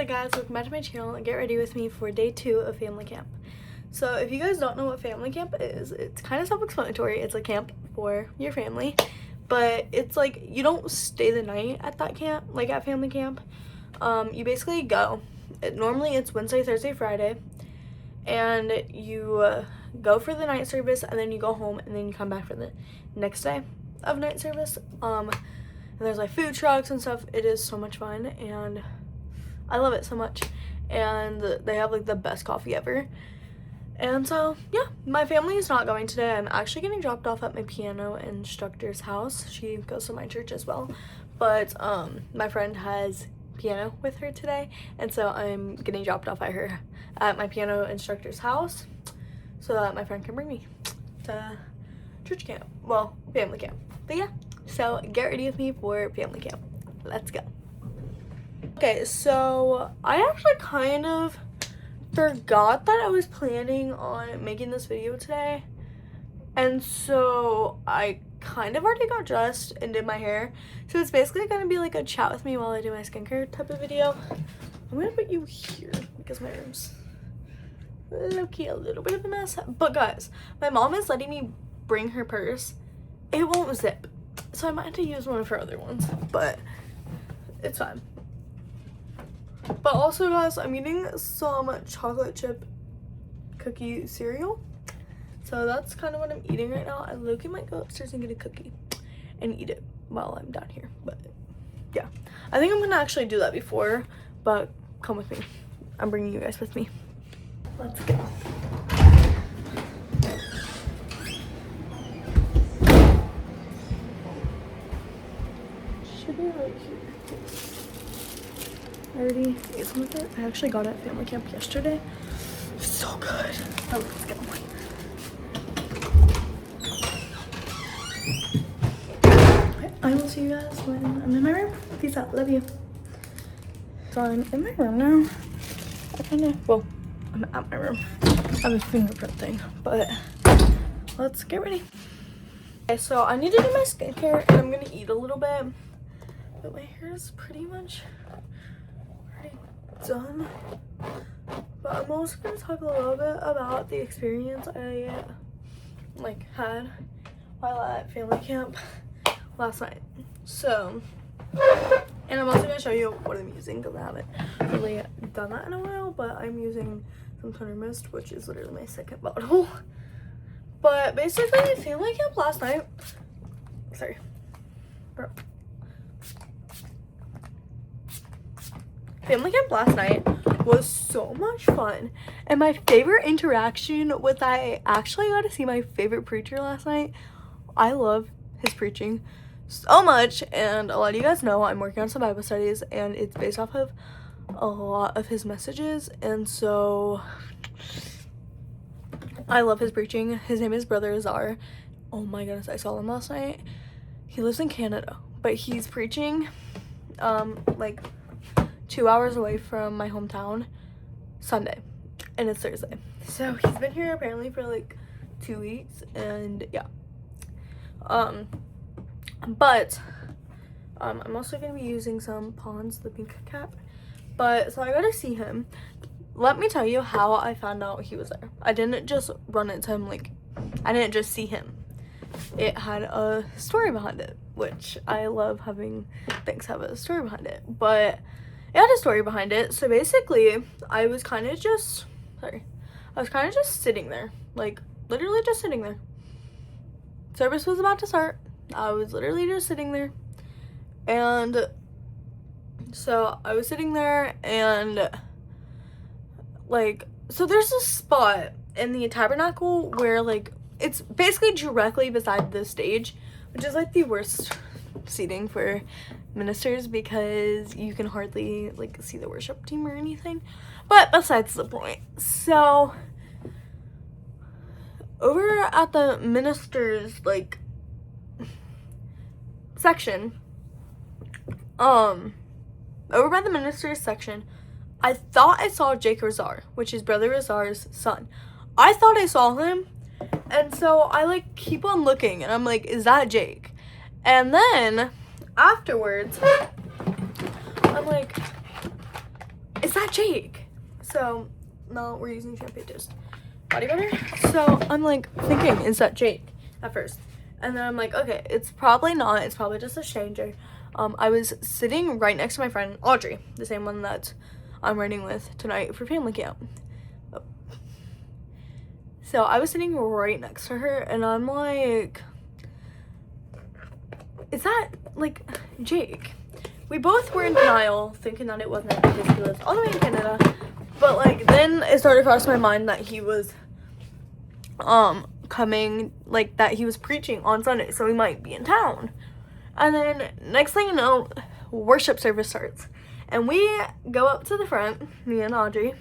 Hey guys, welcome back to my channel and get ready with me for day 2 of family camp. So if you guys don't know what family camp is, it's kind of self-explanatory. It's a camp for your family, but it's like you don't stay the night at that camp, like at family camp. You basically go. Normally it's Wednesday, Thursday, Friday, and you go for the night service, and then you go home, and then you come back for the next day of night service. And there's like food trucks and stuff. It is so much fun, and I love it so much. And they have like the best coffee ever. And so yeah, my family is not going today. I'm actually getting dropped off at my piano instructor's house. She goes to my church as well, but my friend has piano with her today, and so I'm getting dropped off at my piano instructor's house so that my friend can bring me to church camp, well, family camp. But yeah, so get ready with me for family camp. Let's go. Okay, so I actually kind of forgot that I was planning on making this video today, and so I kind of already got dressed and did my hair, so it's basically gonna be like a chat with me while I do my skincare type of video. I'm gonna put you here because my room's low-key a little bit of a mess, but guys, my mom is letting me bring her purse. It won't zip, so I might have to use one of her other ones, but it's fine. But also guys, I'm eating some chocolate chip cookie cereal, so that's kind of what I'm eating right now. I look, might go upstairs and get a cookie and eat it while I'm down here, but yeah, I think I'm gonna actually do that before, but come with me. I'm bringing you guys with me. Let's go. Should be right here. I already ate some of it. I actually got it at family camp yesterday. So good. Oh, let's get one. Okay, I will see you guys when I'm in my room. Peace out. Love you. So I'm in my room now. Well, I'm at my room. I have a fingerprint thing, but let's get ready. Okay, so I need to do my skincare, and I'm gonna eat a little bit, but my hair is pretty much done. But I'm also going to talk a little bit about the experience I had while at family camp last night. So, and I'm also going to show you what I'm using because I haven't really done that in a while, but I'm using some toner mist, which is literally my second bottle. But basically, family camp last night, sorry, bro. Family camp last night was so much fun, and my favorite interaction was I actually got to see my favorite preacher last night. I love his preaching so much, and a lot of you guys know I'm working on some Bible studies, and it's based off of a lot of his messages, and so I love his preaching. His name is Brother Azar. Oh my goodness, I saw him last night. He lives in Canada, but he's preaching like 2 hours away from my hometown Sunday, and it's Thursday. So he's been here apparently for like 2 weeks, and yeah. But I'm also gonna be using some Pond's the pink cap. But so I got to see him. Let me tell you how I found out he was there. I didn't just run into him, like I didn't just see him. It had a story behind it, which I love having things have a story behind it. But it had a story behind it. So basically, I was kind of just sitting there, like literally just sitting there. Service was about to start. I was literally just sitting there, and so I was sitting there, and like, so there's a spot in the tabernacle where like it's basically directly beside the stage, which is like the worst seating for ministers because you can hardly like see the worship team or anything, but besides the point. So over at the ministers like section, over by the ministers section, I thought I saw Jake Razar, which is Brother Razar's son. I thought I saw him, and so I like keep on looking, and I'm like, is that Jake? And then afterwards, I'm like, is that Jake? So no, we're using champagne toast body butter. So I'm like thinking, is that Jake at first? And then I'm like, okay, it's probably not. It's probably just a stranger. I was sitting right next to my friend Audrey, the same one that I'm riding with tonight for family camp. So I was sitting right next to her, and I'm like, is that like Jake? We both were in denial, thinking that it wasn't because he was all the way in Canada. But like then it started crossing my mind that he was coming, like that he was preaching on Sunday, so he might be in town. And then next thing you know, worship service starts, and we go up to the front, me and Audrey,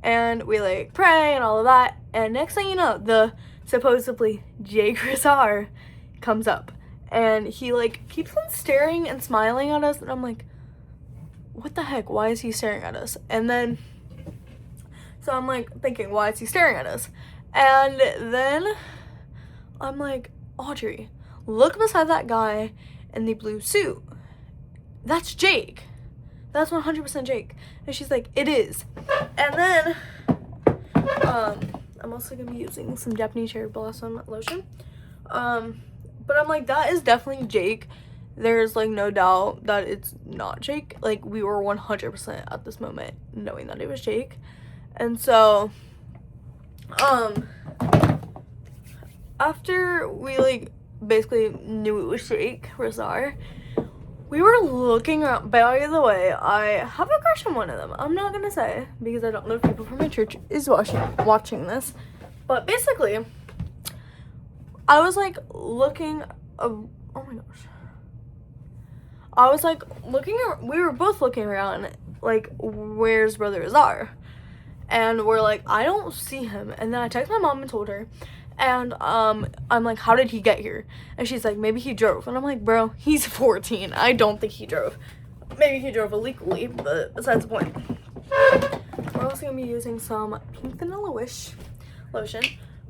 and we like pray and all of that. And next thing you know, the supposedly Jake Rizar comes up, and he like keeps on staring and smiling at us, and I'm like, what the heck, why is he staring at us? And then so I'm like thinking, why is he staring at us? And then I'm like, Audrey, look beside that guy in the blue suit. That's Jake. That's 100% Jake. And she's like, it is. And then I'm also gonna be using some Japanese cherry blossom lotion. But I'm like, that is definitely Jake. There's like no doubt that it's not Jake. Like we were 100% at this moment knowing that it was Jake. And so after we like basically knew it was Jake Rizar, we were looking around. By the way, I have a crush on one of them. I'm not gonna say because I don't know if people from my church is watching this, but basically I was like looking oh my gosh, I was like looking, we were both looking around like, where's Brother Rizar? And we're like, I don't see him. And then I texted my mom and told her, and I'm like, how did he get here? And she's like, maybe he drove. And I'm like, bro, he's 14. I don't think he drove. Maybe he drove illegally, but besides the point. We're also gonna be using some Pink Vanilla Wish lotion,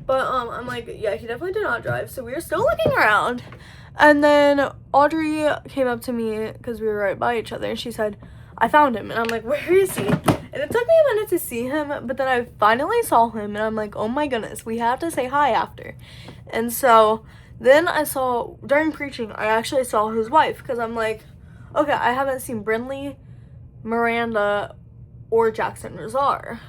but I'm like, yeah, he definitely did not drive. So we were still looking around, and then Audrey came up to me because we were right by each other, and she said, I found him. And I'm like, where is he? And it took me a minute to see him, but then I finally saw him, and I'm like, oh my goodness, we have to say hi after. And so then I saw, during preaching, I actually saw his wife, because I'm like, okay, I haven't seen Brinley, Miranda, or Jackson Rizar.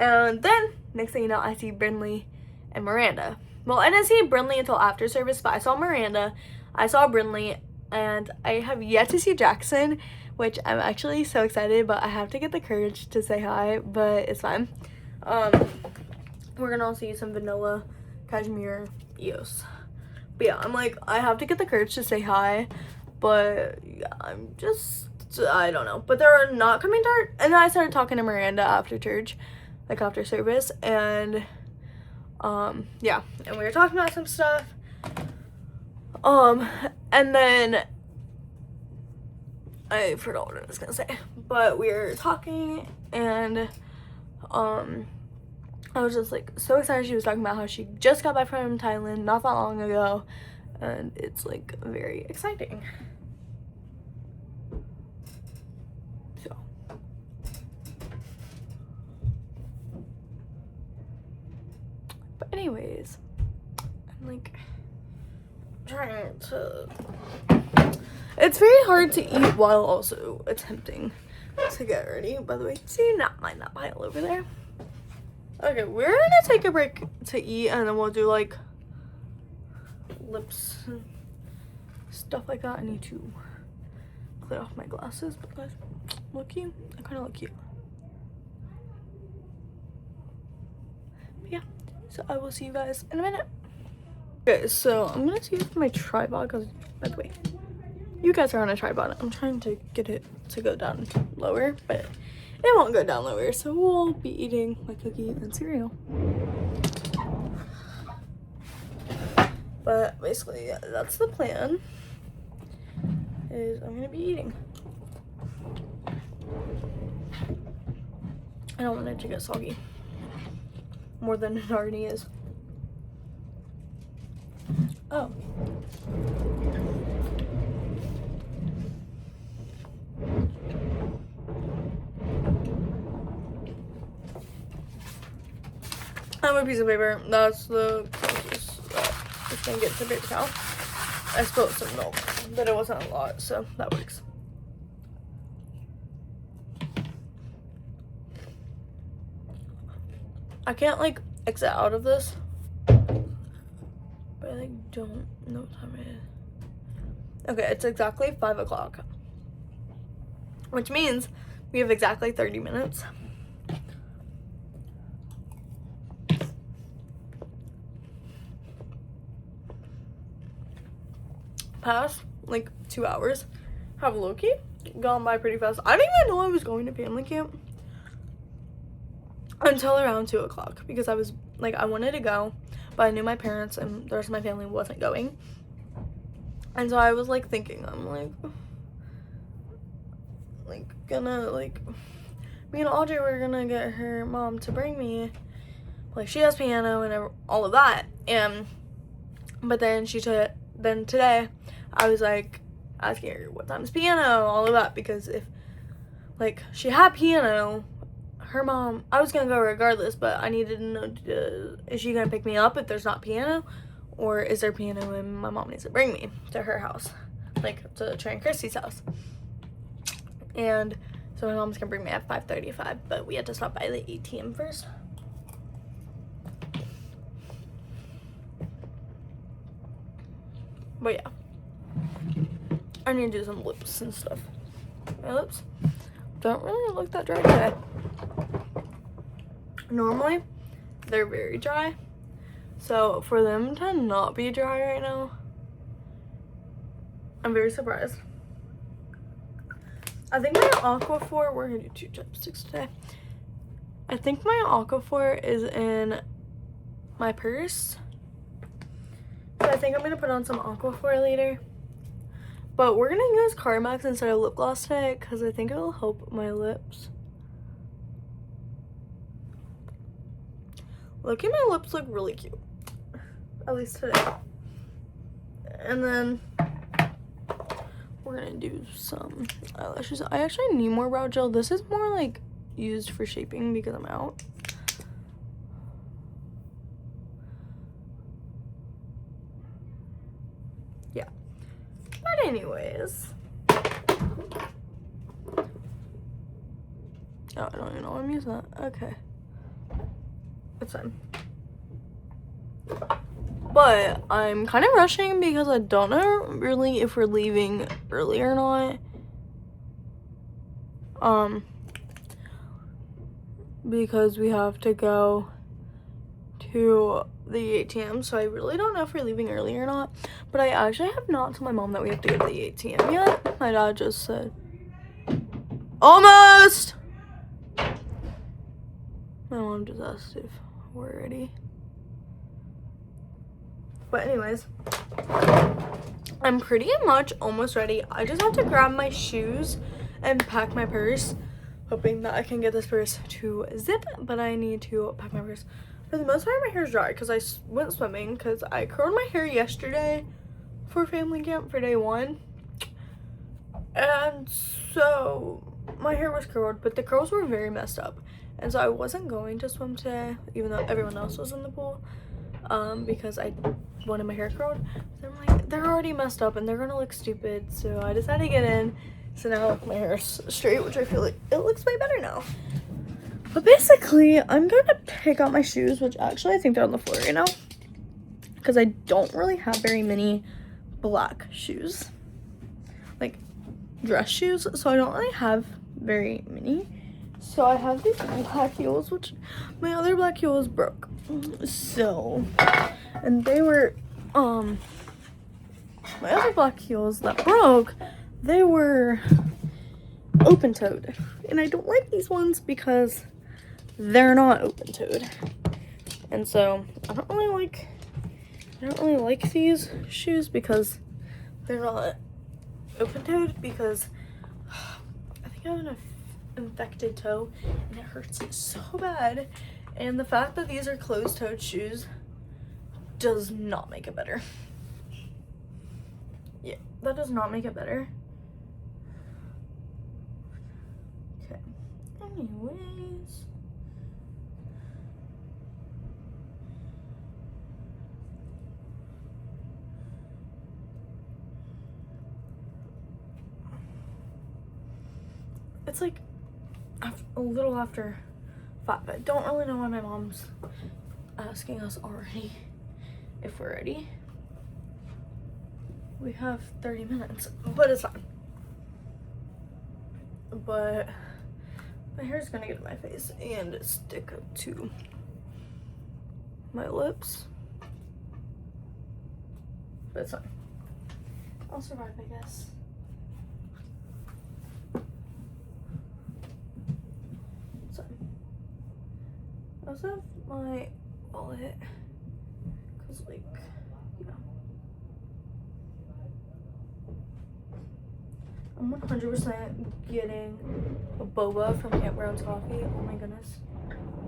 And then, next thing you know, I see Brinley and Miranda. Well, I didn't see Brinley until after service, but I saw Miranda, I saw Brinley, and I have yet to see Jackson, which I'm actually so excited, but I have to get the courage to say hi, but it's fine. We're gonna also use some vanilla cashmere EOS. But yeah, I'm like, I have to get the courage to say hi, but yeah, I'm just, I don't know. But they're not coming to our, and then I started talking to Miranda after church, like after service, and yeah, and we were talking about some stuff. And then I forgot what I was gonna say, but we were talking, and I was just like so excited. She was talking about how she just got back from Thailand not that long ago, and it's like very exciting. So but anyways, I'm like trying to, it's very hard to eat while also attempting to get ready. By the way, see, not mind that pile over there. Okay, we're gonna take a break to eat, and then we'll do like lips and stuff like that. I need to clear off my glasses, but guys, look cute. I kind of look cute. But yeah, so I will see you guys in a minute. Okay, so I'm gonna use my tripod because, by the way, you guys are on a tripod. I'm trying to get it to go down lower, but it won't go down lower, so we'll be eating my cookie and cereal. But basically, yeah, that's the plan, is I'm gonna be eating. I don't want it to get soggy more than it already is. Oh. have a piece of paper. That's the closest that it's gonna get to paper towel. I spilled some milk, but it wasn't a lot, so that works. I can't like exit out of this, but I like don't know what time it is. Okay, it's exactly 5 o'clock, which means we have exactly 30 minutes. Past like 2 hours have low-key gone by pretty fast. I didn't even know I was going to family camp until around 2 o'clock because I was like, I wanted to go, but I knew my parents and the rest of my family wasn't going. And so I was like thinking, I'm like gonna like, me and Audrey were gonna get her mom to bring me, like she has piano and all of that. And but then then today I was like asking her what time's piano, all of that, because if like she had piano, her mom, I was gonna go regardless, but I needed to know, is she gonna pick me up if there's not piano, or is there piano and my mom needs to bring me to her house, like to Trey and Christy's house. And so my mom's gonna bring me at 5:35, but we had to stop by the ATM first. But yeah, I need to do some lips and stuff. My lips don't really look that dry today. Normally, they're very dry. So for them to not be dry right now, I'm very surprised. I think my Aquaphor, we're gonna do 2 chopsticks today. I think my Aquaphor is in my purse. So I think I'm gonna put on some Aquaphor later. But we're gonna use Carmex instead of lip gloss today because I think it'll help my lips. Look at my lips, look really cute. At least today. And then we're gonna do some eyelashes. I actually need more brow gel. This is more like used for shaping because I'm out. Yeah. But anyways. Oh, I don't even know why I'm using that. Okay. It's fine. But I'm kind of rushing because I don't know really if we're leaving early or not. Because we have to go to the ATM, so I really don't know if we're leaving early or not. But I actually have not told my mom that we have to go to the ATM yet. My dad just said, almost! My mom just asked if we're ready. But anyways, I'm pretty much almost ready. I just have to grab my shoes and pack my purse, hoping that I can get this purse to zip, but I need to pack my purse. For the most part, my hair's dry because I went swimming, because I curled my hair yesterday for family camp for day 1. And so my hair was curled, but the curls were very messed up. And so I wasn't going to swim today, even though everyone else was in the pool, because I wanted my hair curled. So I'm like, they're already messed up and they're gonna look stupid. So I decided to get in. So now my hair's straight, which I feel like it looks way better now. But basically, I'm gonna pick out my shoes, which actually I think they're on the floor right now, because I don't really have very many black shoes, like dress shoes. So I don't really have very many. So I have these black heels, which my other black heels broke. So, and they were, my other black heels that broke, they were open-toed. And I don't like these ones because they're not open-toed. And so I don't really like these shoes because they're not open-toed, because I think I have an infected toe and it hurts so bad. And the fact that these are closed-toed shoes does not make it better. Yeah, that does not make it better. Okay. Anyways. It's like a little after 5. I don't really know why my mom's asking us already if we're ready. We have 30 minutes, but it's fine. But my hair's gonna get in my face and stick to my lips. But it's fine. I'll survive, I guess. So, I also have my wallet, cause like, yeah. I'm 100% getting a boba from Camp Grounds Coffee. Oh my goodness.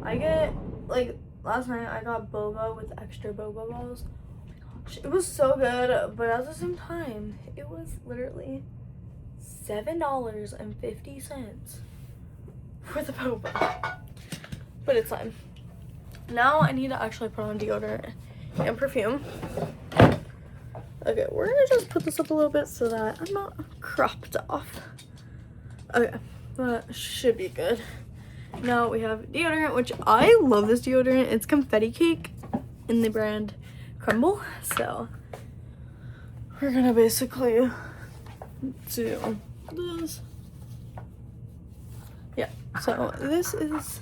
I get, like, last night I got boba with extra boba balls. It was so good, but at the same time, it was literally $7.50 for the boba. But it's fine. Now I need to actually put on deodorant and perfume. Okay, we're gonna just put this up a little bit so that I'm not cropped off. Okay, that should be good. Now we have deodorant, which I love this deodorant. It's confetti cake in the brand Crumble. So we're gonna basically do this. Yeah, so this is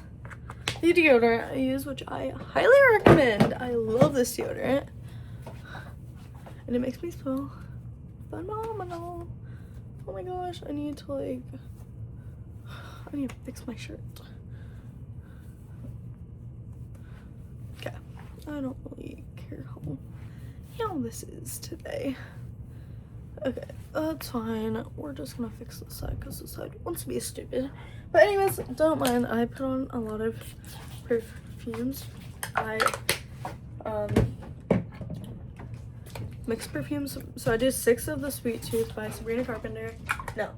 the deodorant I use, which I highly recommend. I love this deodorant. And it makes me smell phenomenal. Oh my gosh, I need to fix my shirt. Okay, I don't really care how this is today. Okay, that's fine. We're just gonna fix this side because this side wants to be stupid. But anyways, don't mind. I put on a lot of perfumes. I mixed perfumes. So I did 6 of the Sweet Tooth by Sabrina Carpenter. No,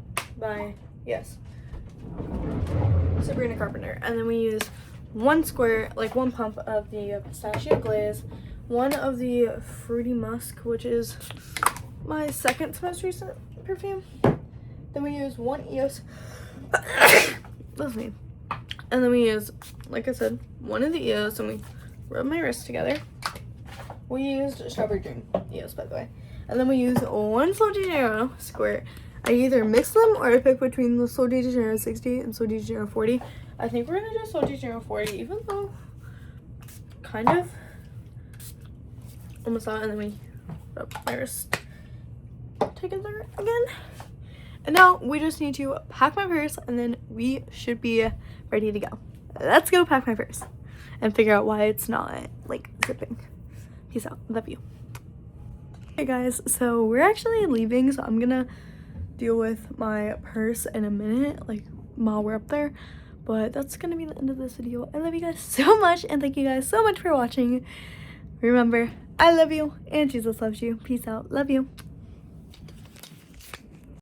Sabrina Carpenter. And then we use 1 pump of the Pistachio Glaze, 1 of the Fruity Musk, which is my second most recent perfume. Then we use 1 EOS. That's me. And then we use, like I said, 1 of the EOS, and we rub my wrists together. We used Strawberry Dream EOS, by the way. And then we use 1 Sol de Janeiro squirt. I either mix them or I pick between the Sol de Janeiro 60 and Sol de Janeiro 40. I think we're gonna do Sol de Janeiro 40, even though kind of almost out. And then we rub my wrist together again. And now we just need to pack my purse, and then we should be ready to go. Let's go pack my purse and figure out why it's not like zipping. Peace out. Love you. Hey guys, so we're actually leaving, so I'm gonna deal with my purse in a minute, like while we're up there. But that's gonna be the end of this video. I love you guys so much, and thank you guys so much for watching. Remember, I love you and Jesus loves you. Peace out. Love you.